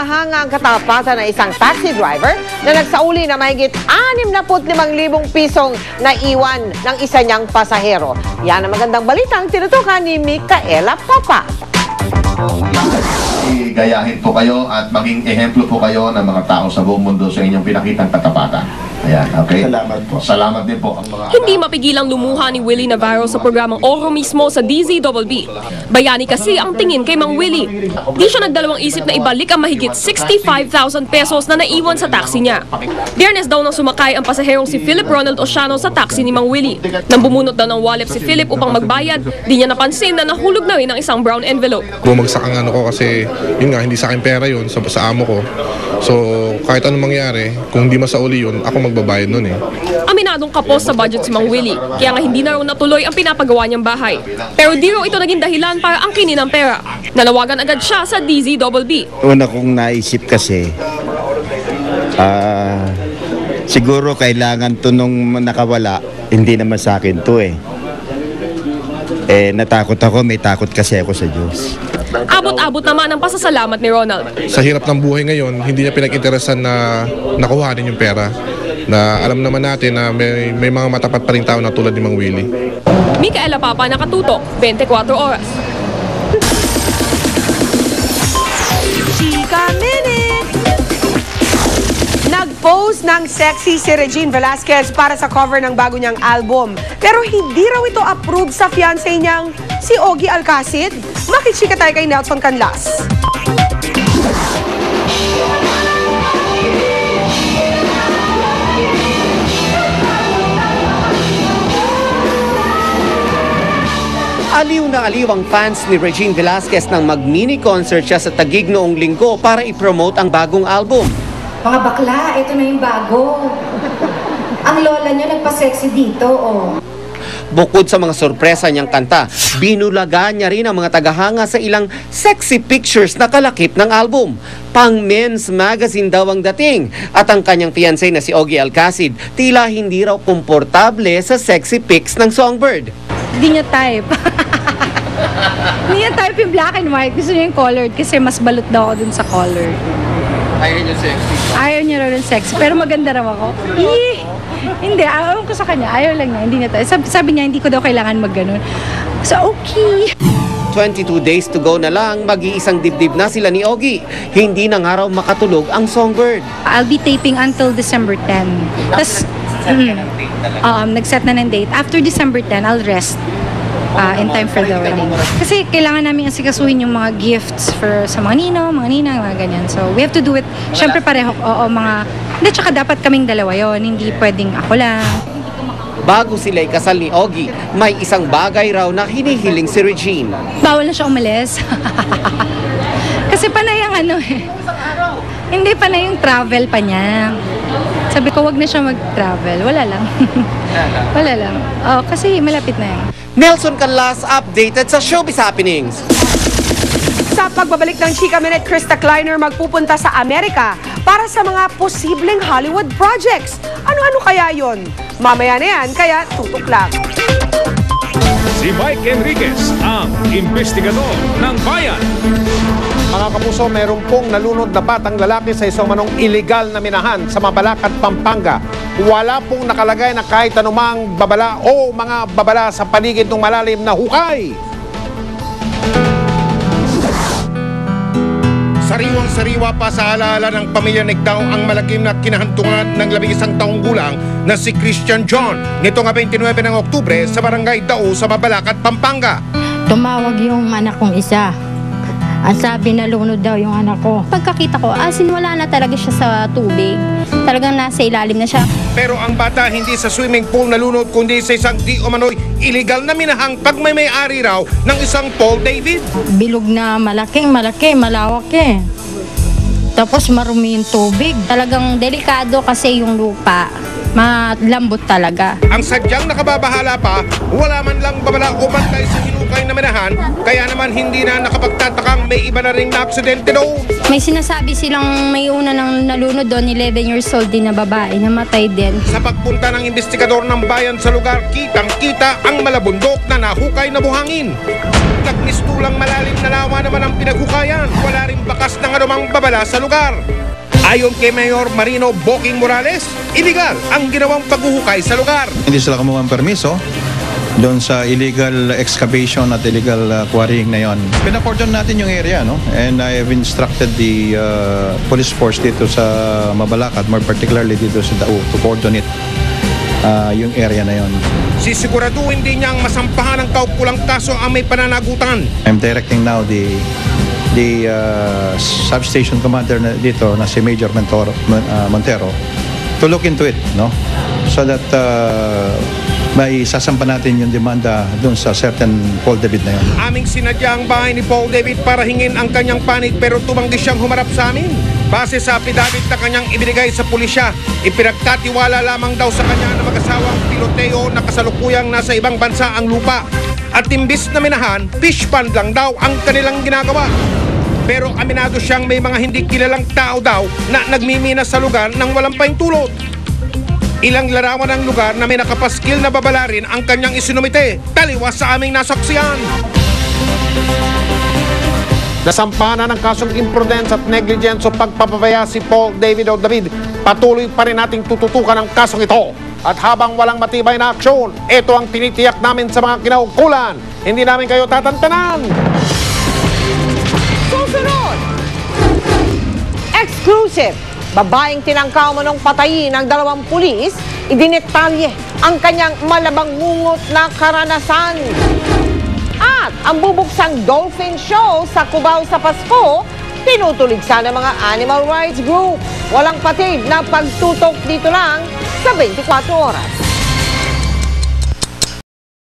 Nahanga ang katapatan ng isang taxi driver na nagsauli na mahigit 65,000 pisong naiwan ng isa niyang pasahero. Yan ang magandang balita ang tinutukan ni Micaela Papa. Gayahin po kayo at maging ehemplo po kayo ng mga tao sa buong mundo sa inyong pinakitang katapatan. Ayan, okay? Salamat po. Salamat din po. Hindi mapigilang lumuha ni Willie Navarro sa programang Oro mismo sa DZBB. Bayani kasi ang tingin kay Mang Willie. Di siya nagdalawang isip na ibalik ang mahigit 65,000 pesos na naiwan sa taxi niya. Biyernes daw nang sumakay ang pasaherong si Philip Ronald Osiano sa taxi ni Mang Willie. Nang bumunot daw ng wallet si Philip upang magbayad, di niya napansin na nahulog na rin ang isang brown envelope. Bumagsak ang ano ko kasi yun nga, hindi sa akin pera yun, sa amo ko. So kahit anong mangyari, kung hindi masauli yun, ako magbabayad nun eh. Aminadong kapos sa budget si Mang Willie, kaya nga hindi na raw natuloy ang pinapagawa niyang bahay. Pero di raw ito naging dahilan para angkinin ang pera. Nalawagan agad siya sa DZBB. Una kong naisip kasi, siguro kailangan to nung nakawala, hindi naman sa akin to eh. Natakot ako, may takot kasi ako sa Diyos. Abot-abot naman ang pasasalamat ni Ronald. Sa hirap ng buhay ngayon, hindi niya pinag-interesan na nakuhanin yung pera. Na alam naman natin na may mga matapat pa rin tao na tulad ni Mang Willie. Micaela Papa, nakatutok, 24 oras. Chika Minute! Nag-post ng sexy si Regine Velasquez para sa cover ng bago niyang album. Pero hindi raw ito approved sa fiancé niyang si Ogie Alcacid. Makichika tayo kay Nelson Canlas. Aliw na aliw ang fans ni Regine Velasquez nang mag-mini concert siya sa Taguig noong linggo para i-promote ang bagong album. Mga bakla, ito na yung bago. Ang lola niyo nagpa-sexy dito, oh. Bukod sa mga sorpresa niyang kanta, binulaga niya rin ang mga tagahanga sa ilang sexy pictures na kalakip ng album. Pang men's magazine daw ang dating. At ang kanyang fiancé na si Ogie Alcacid, tila hindi raw komportable sa sexy pics ng Songbird. Hindi niya type. Hindi niya type yung black and white. Gusto niya yung colored kasi mas balot daw ako dun sa colored. Ayaw niya sexy? Ayaw niya raw ng sexy. Pero maganda raw ako. Hindi, ayaw ko sa kanya. Ayaw lang niya. Hindi niya type. Sabi niya, hindi ko daw kailangan mag-ganun. So, okay. 22 days to go na lang, mag-iisang dibdib na sila ni Ogie. Hindi na nga raw makatulog ang Songbird. I'll be taping until December 10. Tapos, nag-set na ng date. After December 10, I'll rest in time for the wedding. Kasi kailangan namin asikasuhin yung mga gifts sa mga ninong, mga ninang, mga ganyan. So, we have to do it. Siyempre pareho, hindi, tsaka dapat kaming dalawa yon. Hindi pwedeng ako lang. Bago sila'y kasal ni Ogie, may isang bagay raw na hinihiling si Regine. Bawal na siya umalis. Kasi panay ang hindi panay yung travel pa niya. Sabi ko, wag na siya mag-travel. Wala lang. Wala lang. Kasi malapit na yan. Nelson Canlas, updated sa Showbiz Happenings. Sa pagbabalik ng Chika Minute, Krista Kleiner magpupunta sa Amerika para sa mga posibleng Hollywood projects. Ano-ano kaya yon? Mamaya na yan, kaya tutok lang. Si Mike Enriquez, ang investigador ng bayan. Mga kapuso, meron pong nalunod na batang lalaki sa isang manong illegal na minahan sa Mabalacat, Pampanga. Wala pong nakalagay na kahit anumang babala o mga babala sa paligid ng malalim na hukay. Sariwang-sariwa pa sa alaala ng pamilya Nigtao ang malakim na kinahantungan ng 11 taong gulang na si Christian John nitong 29 ng Oktubre sa Barangay Dao sa Mabalacat, Pampanga. Tumawag yung anak kong isa. Ang sabi na lunod daw yung anak ko. Pagkakita ko, wala na talaga siya sa tubig. Talagang nasa ilalim na siya. Pero ang bata hindi sa swimming pool nalunod kundi sa isang di umano'y illegal na minahang pagmay-ari raw ng isang Paul David. Bilog na malaki, malawak eh. Tapos marumi yung tubig. Talagang delikado kasi yung lupa. malambot talaga. Ang sadyang nakababahala pa, wala man lang babala o bantay sa hinukay na minahan, kaya naman hindi na nakapagtatakang may iba na ring na-aksidente doon. May sinasabi silang may una nang nalunod doon, 11 years old din na babae, namatay din. Sa pagpunta ng investigador ng bayan sa lugar, kitang-kita ang malabundok na nahukay na buhangin. Nagmistulang malalim na lawa naman ang pinaghukayan. Wala rin bakas ng anumang babala sa lugar. Ayon kay Mayor Marino Boking Morales, illegal ang ginawang paghuhukay sa lugar. Hindi sila kumuha ng permiso doon sa illegal excavation at illegal quarrying na yon. Pinakordon natin yung area, no? And I have instructed the police force dito sa Mabalacat, more particularly dito sa Dao, to coordinate yung area na yon. Sisiguraduhin din niyang masampahan ng kaukulang kaso ang may pananagutan. I'm directing now the substation commander na dito na si Major Montero to look into it, no? So that may sasampa natin yung demanda doon sa certain Paul David na yun. Aming sinadya ang bahay ni Paul David para hingin ang kanyang panig pero tumanggi siyang humarap sa amin. Base sa affidavit na kanyang ibinigay sa pulisya, ipinagkatiwala lamang daw sa kanya na mag-asawang piloteo na kasalukuyang nasa ibang bansa ang lupa. At imbis na minahan, fish pond lang daw ang kanilang ginagawa. Pero aminado siyang may mga hindi kilalang tao daw na nagmimina sa lugar ng walang pahintulot. Ilang larawan ng lugar na may nakapaskil na babala rin ang kanyang isinumite, taliwas sa aming nasaksiyan. Nasampahan na ng kasong imprudence at negligence o pagpapabaya si Paul David o David. Patuloy pa rin nating tututukan ang kasong ito. At habang walang matibay na aksyon, ito ang tinitiyak namin sa mga kinaukulan. Hindi namin kayo tatantanan. Susunod! Exclusive! Babaeng tinangkaw manong patayin ng 2 pulis, idinetalye ang kanyang malabang ngungot na karanasan. At ang bubuksang dolphin show sa Cubao sa Pasko, tinutuligsa ng mga animal rights group. Walang patid na pagtutok dito lang sa 24 oras.